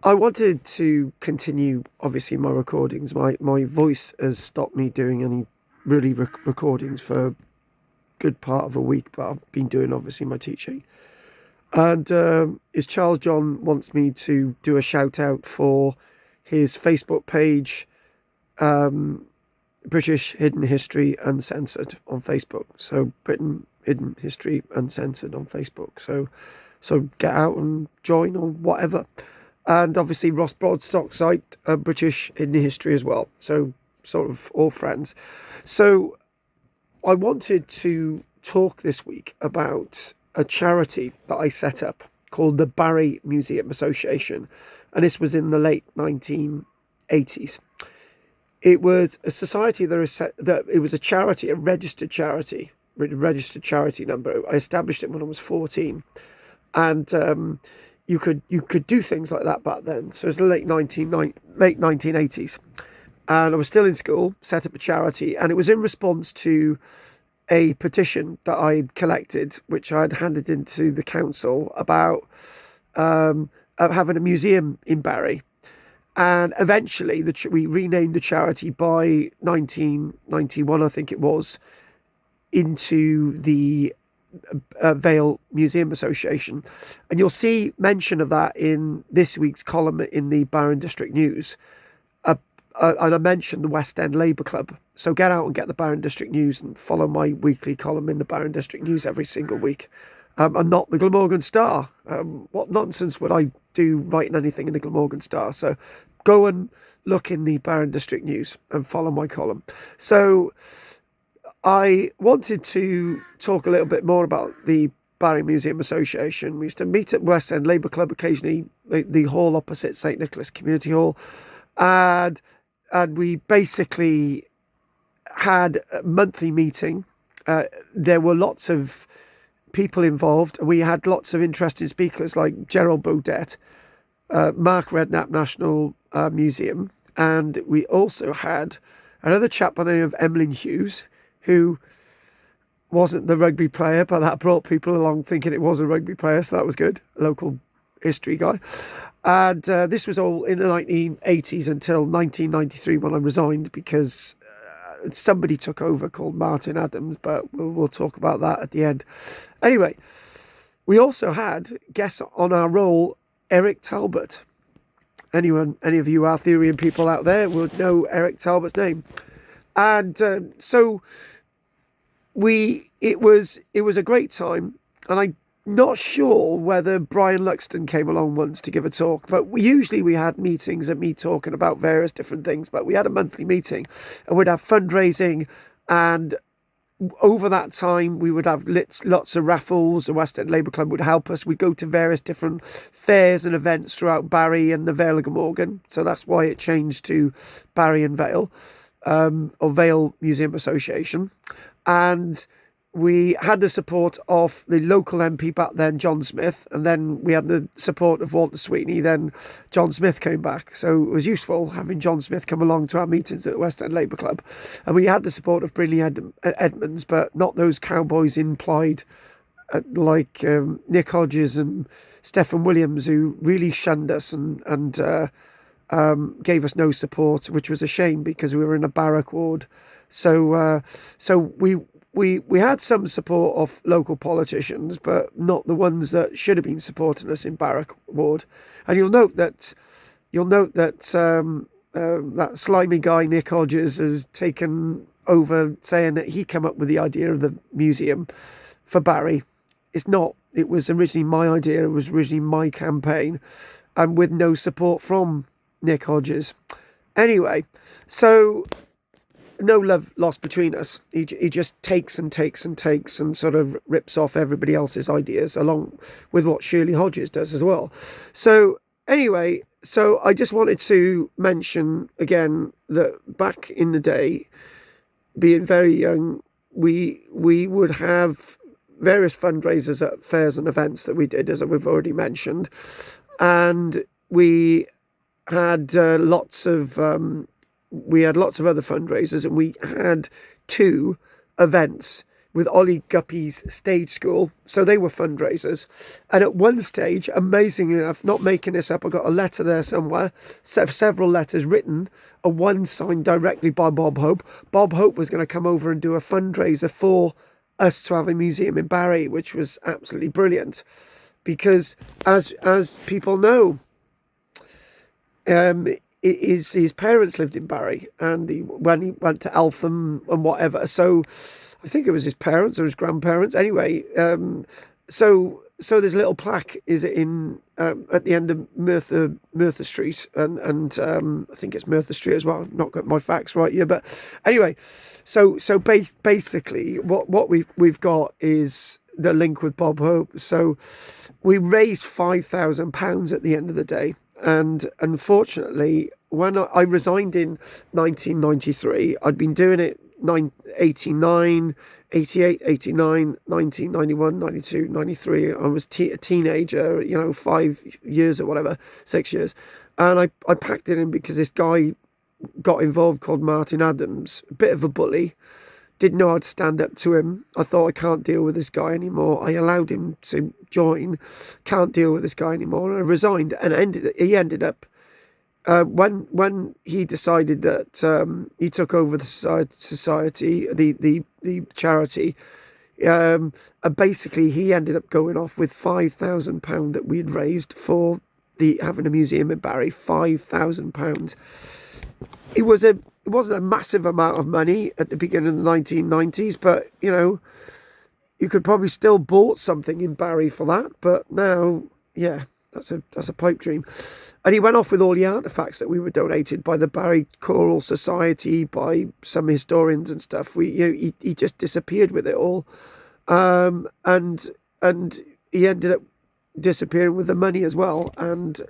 I wanted to continue, obviously, my recordings. My voice has stopped me doing any really recordings for a good part of a week, but I've been doing, obviously, my teaching. And is Charles John wants me to do a shout out for his Facebook page, British Hidden History Uncensored on Facebook. So Britain Hidden History Uncensored on Facebook. So get out and join or whatever. And obviously Ross Broadstock's site, British Hidden History as well. So sort of all friends. So I wanted to talk this week about a charity that I set up called the Barry Museum Association. And this was in the late 1980s. It was a society it was a charity, a registered charity number. I established it when I was 14. And you could do things like that back then. So it's the late 1980s. And I was still in school, set up a charity, and it was in response to a petition that I'd collected, which I'd handed into the council about having a museum in Barry. And eventually we renamed the charity by 1991, I think it was, into the Vale Museum Association. And you'll see mention of that in this week's column in the Barron District News. And I mentioned the West End Labour Club. So get out and get the Barron District News and follow my weekly column in the Barron District News every single week. And not the Glamorgan Star. What nonsense would I do writing anything in the Glamorgan Star? So go and look in the Barron District News and follow my column. So I wanted to talk a little bit more about the Barry Museum Association. We used to meet at West End Labour Club occasionally, the hall opposite St Nicholas Community Hall. And we basically had a monthly meeting. There were lots of people involved, and we had lots of interesting speakers like Gerald Baudet, Mark Redknapp National Museum, and we also had another chap by the name of Emlyn Hughes, who wasn't the rugby player, but that brought people along thinking it was a rugby player, so that was good, a local history guy. And this was all in the 1980s until 1993 when I resigned because somebody took over called Martin Adams, but we'll talk about that at the end. Anyway, we also had guests on our roll, Eric Talbot. Any of you Arthurian people out there would know Eric Talbot's name. And so it was a great time, and I'm not sure whether Brian Luxton came along once to give a talk, but we had meetings and me talking about various different things, but we had a monthly meeting and we'd have fundraising, and over that time we would have lots of raffles. The West End Labour Club would help us. We'd go to various different fairs and events throughout Barry and the Vale of Glamorgan, so that's why it changed to Barry and Vale, or Vale Museum Association. And we had the support of the local MP back then, John Smith, and then we had the support of Walter Sweetney. Then John Smith came back. So it was useful having John Smith come along to our meetings at the West End Labour Club. And we had the support of Brindley Edmonds, but not those cowboys implied like Nick Hodges and Stephen Williams, who really shunned us and gave us no support, which was a shame because we were in a barrack ward. So we had some support of local politicians, but not the ones that should have been supporting us in Barrack Ward. And you'll note that that slimy guy Nick Hodges has taken over, saying that he came up with the idea of the museum for Barry. It's not. It was originally my idea. It was originally my campaign, and with no support from Nick Hodges. Anyway, so no love lost between us. He just takes and sort of rips off everybody else's ideas, along with what Shirley Hodges does as well. So anyway, so I just wanted to mention again that back in the day, being very young, we would have various fundraisers at fairs and events that we did, as we've already mentioned, and we had lots of other fundraisers, and we had 2 events with Ollie Guppy's stage school. So they were fundraisers. And at one stage, amazingly enough, not making this up, I got a letter there somewhere, several letters written, and one signed directly by Bob Hope. Bob Hope was going to come over and do a fundraiser for us to have a museum in Barry, which was absolutely brilliant. Because as people know, his parents lived in Barry, and when he went to Eltham and whatever, so I think it was his parents or his grandparents. Anyway, so there's a little plaque. Is it in at the end of Merthyr Street, and I think it's Merthyr Street as well. Not got my facts right here, but anyway, so basically, what we've got is the link with Bob Hope. So we raised £5,000 at the end of the day. And unfortunately, when I resigned in 1993, I'd been doing it 89, 88, 89, 90, 91, 92, 93. I was a teenager, 5 years or whatever, 6 years. And I packed it in because this guy got involved called Martin Adams, a bit of a bully. Didn't know how to stand up to him. I thought, I can't deal with this guy anymore. I allowed him to join. Can't deal with this guy anymore. And I resigned. And he ended up, when he decided that he took over the society, the charity, and basically he ended up going off with £5,000 that we'd raised for having a museum in Barry. £5,000. It wasn't a massive amount of money at the beginning of the 1990s, but, you could probably still bought something in Barry for that. But now, yeah, that's a pipe dream. And he went off with all the artefacts that we were donated by the Barry Choral Society, by some historians and stuff. He just disappeared with it all. And he ended up disappearing with the money as well. And